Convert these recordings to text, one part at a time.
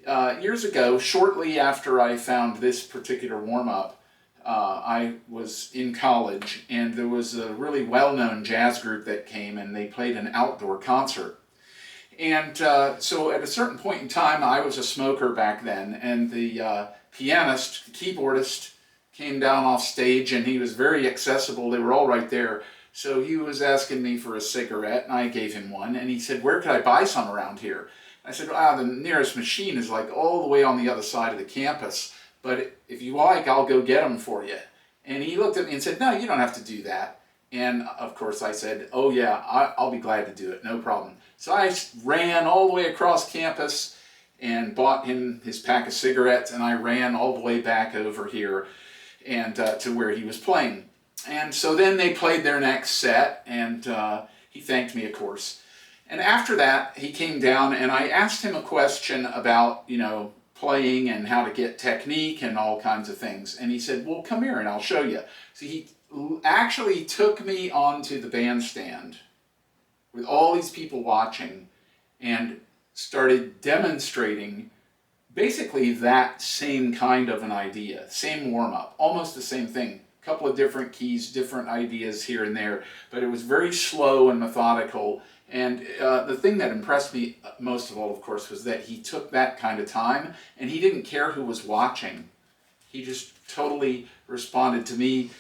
Years ago, shortly after I found this particular warm-up, I was in college, and there was a really well-known jazz group that came, and they played an outdoor concert. And so at a certain point in time, I was a smoker back then, and the pianist, the keyboardist, came down off stage, and he was very accessible. They were all right there. So he was asking me for a cigarette, and I gave him one, and he said, "Where could I buy some around here?" I said, the nearest machine is like all the way on the other side of the campus, but if you like, I'll go get them for you. And he looked at me and said, "No, you don't have to do that." And of course I said, "Oh yeah, I'll be glad to do it, no problem." So I ran all the way across campus and bought him his pack of cigarettes, and I ran all the way back over here and to where he was playing. And so then they played their next set, and he thanked me, of course. And after that, he came down, and I asked him a question about, playing and how to get technique and all kinds of things. And he said, "Well, come here and I'll show you." So he actually took me onto the bandstand with all these people watching and started demonstrating basically that same kind of an idea, same warm-up, almost the same thing. A couple of different keys, different ideas here and there, but it was very slow and methodical. And the thing that impressed me most of all, of course, was that he took that kind of time, and he didn't care who was watching. He just totally responded to me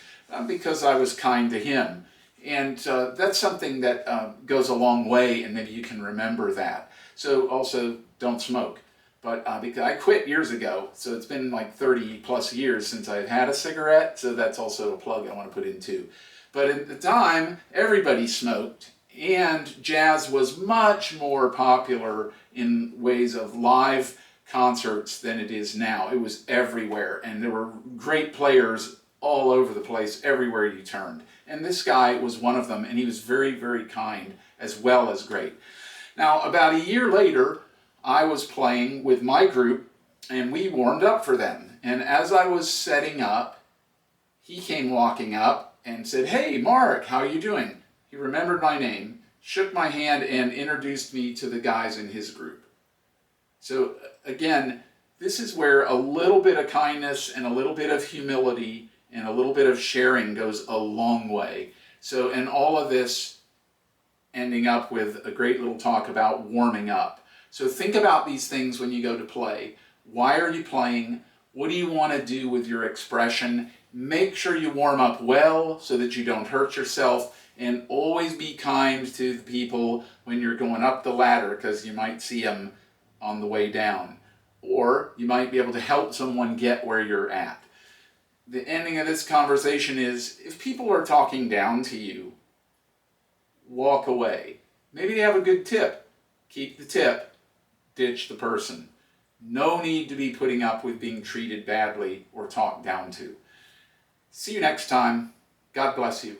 because I was kind to him. And that's something that goes a long way, and maybe you can remember that. So also, don't smoke. But because I quit years ago, so it's been like 30 plus years since I've had a cigarette, so that's also a plug I want to put in too. But at the time, everybody smoked, and jazz was much more popular in ways of live concerts than it is now. It was everywhere, and there were great players all over the place, everywhere you turned. And this guy was one of them, and he was very, very kind as well as great. Now, about a year later, I was playing with my group, and we warmed up for them. And as I was setting up, he came walking up and said, "Hey, Mark, how are you doing?" He remembered my name, shook my hand, and introduced me to the guys in his group. So again, this is where a little bit of kindness and a little bit of humility and a little bit of sharing goes a long way. So, and all of this ending up with a great little talk about warming up. So think about these things when you go to play. Why are you playing? What do you want to do with your expression? Make sure you warm up well so that you don't hurt yourself. And always be kind to the people when you're going up the ladder, because you might see them on the way down. Or you might be able to help someone get where you're at. The ending of this conversation is, if people are talking down to you, walk away. Maybe they have a good tip. Keep the tip. Ditch the person. No need to be putting up with being treated badly or talked down to. See you next time. God bless you.